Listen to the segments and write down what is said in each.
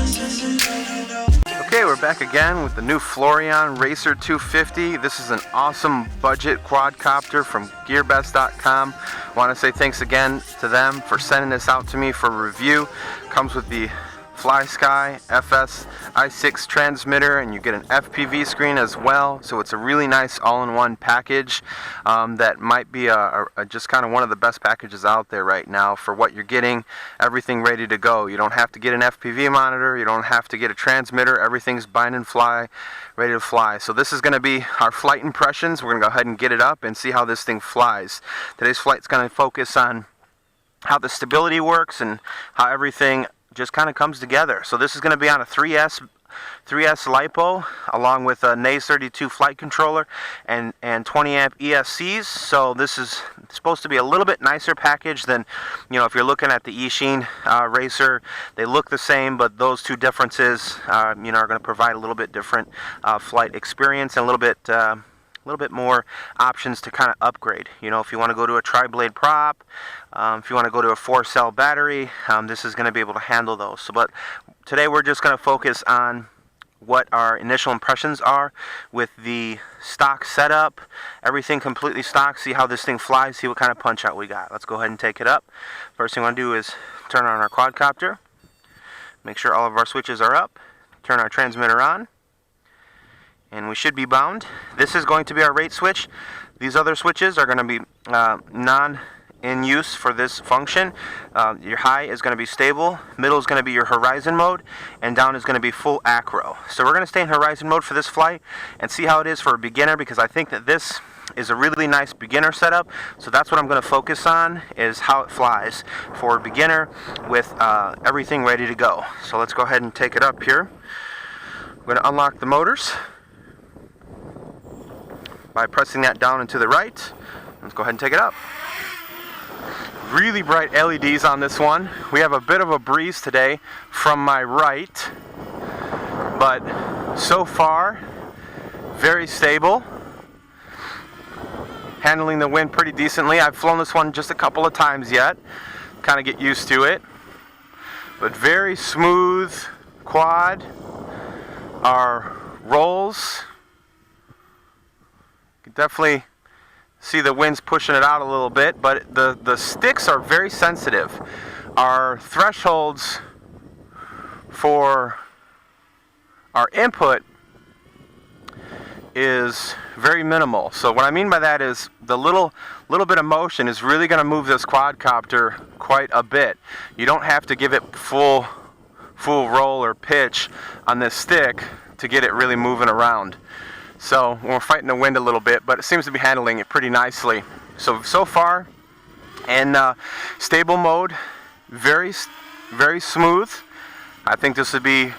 Okay, we're back again with the new Floureon Racer 250. This is an awesome budget quadcopter from gearbest.com. Want to say thanks again to them for sending this out to me for review. Comes with the FlySky FS i6 transmitter, and you get an FPV screen as well, so it's a really nice all-in-one package that might be just kind of one of the best packages out there right now for what you're getting. Everything ready to go. You don't have to get an FPV monitor, you don't have to get a transmitter, everything's bind and fly, ready to fly. So this is going to be our flight impressions. We're going to go ahead and get it up and see how this thing flies. Today's flight's going to focus on how the stability works and how everything just kind of comes together. So this is going to be on a 3S LiPo along with a NAS 32 flight controller and 20 amp ESCs. So this is supposed to be a little bit nicer package than, you know, if you're looking at the Eachine Racer. They look the same, but those two differences you know, are going to provide a little bit different flight experience and a little bit more options to kind of upgrade. You know, if you want to go to a tri-blade prop, if you want to go to a 4-cell battery, this is going to be able to handle those. So, but today we're just going to focus on what our initial impressions are with the stock setup, everything completely stock, see how this thing flies, see what kind of punch out we got. Let's go ahead and take it up. First thing we want to do is turn on our quadcopter, make sure all of our switches are up, turn our transmitter on, and we should be bound. This is going to be our rate switch. These other switches are going to be in use for this function. Your high is going to be stable, middle is going to be your horizon mode, and down is going to be full acro. So we're going to stay in horizon mode for this flight and see how it is for a beginner, because I think that this is a really nice beginner setup. So that's what I'm going to focus on, is how it flies for a beginner with everything ready to go. So let's go ahead and take it up here. We're going to unlock the motors by pressing that down and to the right. Let's go ahead and take it up. Really bright LEDs on this one. We have a bit of a breeze today from my right, but so far very stable, handling the wind pretty decently. I've flown this one just a couple of times yet, kind of get used to it, but very smooth quad. Our rolls, definitely see the winds pushing it out a little bit, but the sticks are very sensitive. Our thresholds for our input is very minimal. So what I mean by that is the little bit of motion is really going to move this quadcopter quite a bit. You don't have to give it full roll or pitch on this stick to get it really moving around. So we're fighting the wind a little bit, but it seems to be handling it pretty nicely. So far, in stable mode, very smooth. I think this would be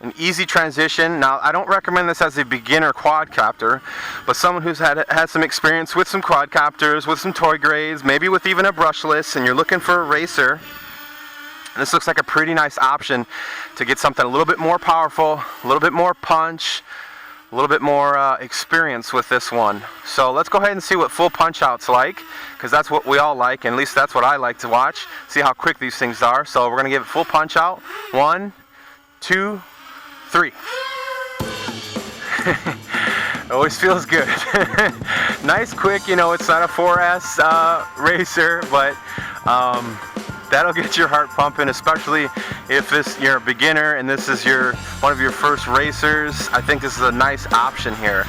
an easy transition. Now, I don't recommend this as a beginner quadcopter, but someone who's had some experience with some quadcopters, with some toy grades, maybe with even a brushless, and you're looking for a racer, this looks like a pretty nice option to get something a little bit more powerful, a little bit more punch, a little bit more experience with this one. So let's go ahead and see what full punch out's like, because that's what we all like, and at least that's what I like to watch, see how quick these things are. So we're going to give it full punch out. 1, 2, 3. Always feels good. Nice, quick. You know, it's not a 4S racer, but that'll get your heart pumping, especially if you're a beginner and this is one of your first racers. I think this is a nice option here.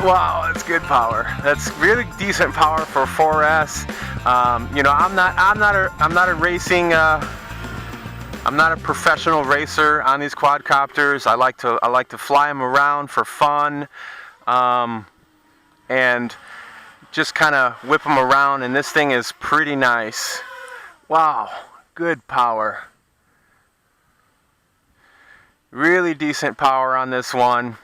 Wow, that's good power. That's really decent power for 4S. You know, I'm not a professional racer on these quadcopters. I like to fly them around for fun, and just kind of whip them around. And this thing is pretty nice. Wow, good power. Really decent power on this one.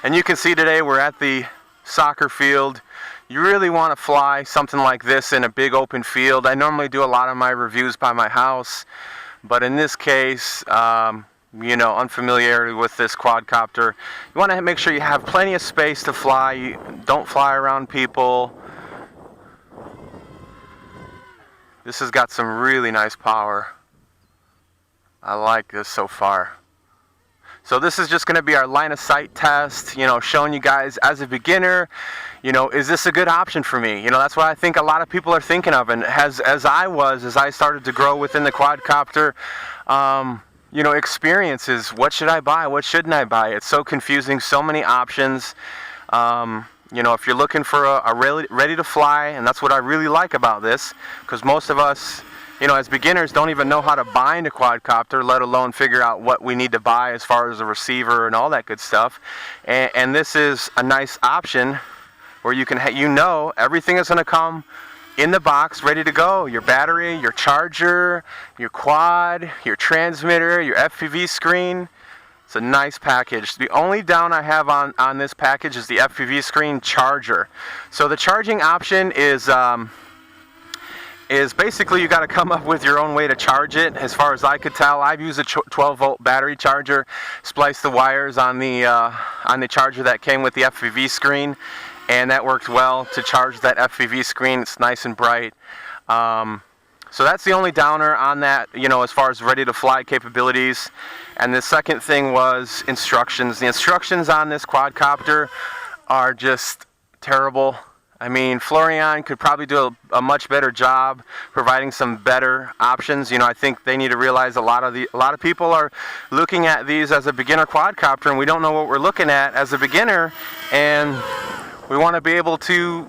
And you can see today we're at the soccer field. You really want to fly something like this in a big open field. I normally do a lot of my reviews by my house, but in this case, you know, unfamiliarity with this quadcopter, you want to make sure you have plenty of space to fly. You don't fly around people. This has got some really nice power I like this so far. So this is just going to be our line of sight test, you know, showing you guys as a beginner, you know, is this a good option for me? You know, that's what I think a lot of people are thinking of, and as I started to grow within the quadcopter, you know, experiences, what should I buy, what shouldn't I buy? It's so confusing, so many options. You know, if you're looking for a ready to fly, and that's what I really like about this, because most of us, you know, as beginners don't even know how to bind a quadcopter, let alone figure out what we need to buy as far as a receiver and all that good stuff. And this is a nice option where you can, you know, everything is going to come in the box ready to go. Your battery, your charger, your quad, your transmitter, your FPV screen. It's a nice package. The only down I have on this package is the FPV screen charger. So the charging option is basically you got to come up with your own way to charge it. As far as I could tell, I've used a 12-volt battery charger, spliced the wires on the charger that came with the FPV screen, and that worked well to charge that FPV screen. It's nice and bright. So that's the only downer on that, you know, as far as ready to fly capabilities. And the second thing was instructions. The instructions on this quadcopter are just terrible. I mean, Floureon could probably do a much better job providing some better options. You know, I think they need to realize a lot of people are looking at these as a beginner quadcopter, and we don't know what we're looking at as a beginner, and we want to be able to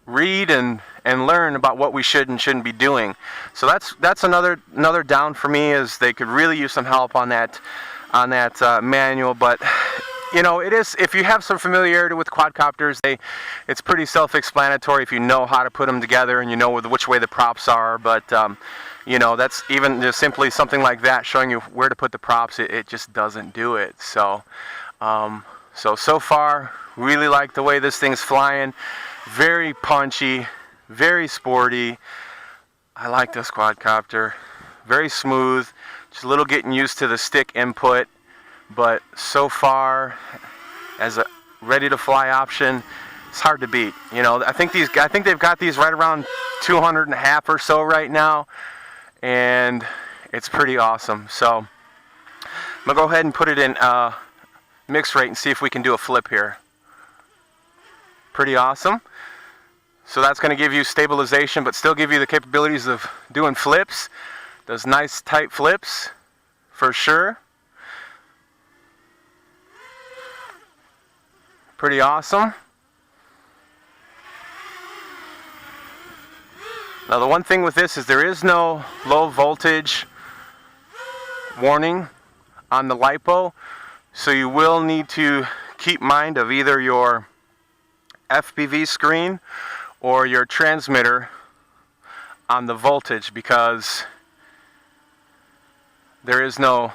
read and learn about what we should and shouldn't be doing. So that's another down for me, is they could really use some help on that manual. But you know, it is, if you have some familiarity with quadcopters, it's pretty self-explanatory if you know how to put them together and you know which way the props are. But you know, that's even just simply something like that, showing you where to put the props. It just doesn't do it. So so far, really like the way this thing's flying. Very punchy, very sporty. I like this quadcopter. Very smooth. Just a little getting used to the stick input. But so far, as a ready to fly option, it's hard to beat. You know, I think they've got these right around 200.5 or so right now, and it's pretty awesome. So I'm gonna go ahead and put it in mix rate and see if we can do a flip here. Pretty awesome. So that's going to give you stabilization, but still give you the capabilities of doing flips. Does nice tight flips for sure. Pretty awesome. Now the one thing with this is there is no low voltage warning on the LiPo, so you will need to keep mind of either your FPV screen or your transmitter on the voltage, because there is no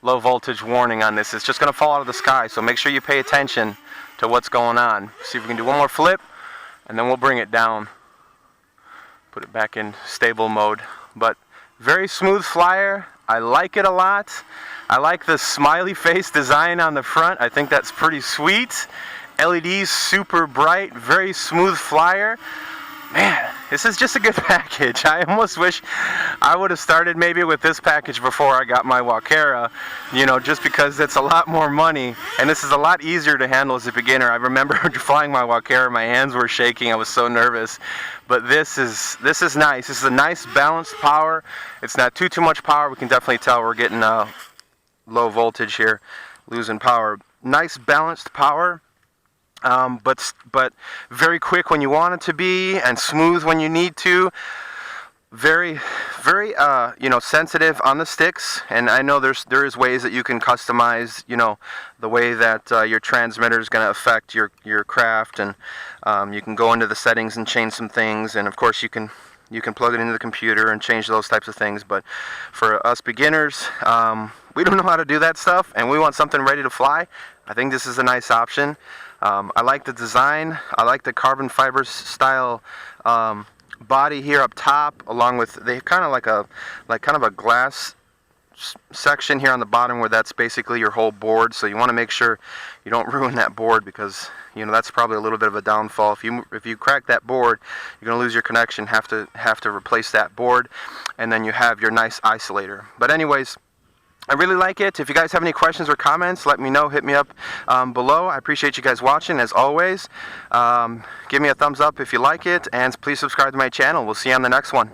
low voltage warning on this. It's just going to fall out of the sky, so make sure you pay attention to what's going on. See if we can do one more flip, and then we'll bring it down. Put it back in stable mode. But very smooth flyer. I like it a lot. I like the smiley face design on the front. I think that's pretty sweet. LEDs super bright, very smooth flyer. Man, this is just a good package. I almost wish I would have started maybe with this package before I got my Walkera, you know, just because it's a lot more money, and this is a lot easier to handle as a beginner. I remember flying my Walkera, my hands were shaking, I was so nervous. But this is nice. This is a nice balanced power. It's not too much power. We can definitely tell we're getting low voltage here, losing power. Nice balanced power. But very quick when you want it to be, and smooth when you need to. Very you know, sensitive on the sticks, and I know there is ways that you can customize, you know, the way that your transmitter is going to affect your craft, and you can go into the settings and change some things, and of course you can plug it into the computer and change those types of things. But for us beginners, we don't know how to do that stuff, and we want something ready to fly. I think this is a nice option. I like the design. I like the carbon fiber style body here up top, along with they kind of like a glass section here on the bottom where that's basically your whole board, so you want to make sure you don't ruin that board, because you know that's probably a little bit of a downfall. If you crack that board, you're going to lose your connection, have to replace that board, and then you have your nice isolator. But anyways, I really like it. If you guys have any questions or comments, let me know. Hit me up below. I appreciate you guys watching, as always. Give me a thumbs up if you like it, and please subscribe to my channel. We'll see you on the next one.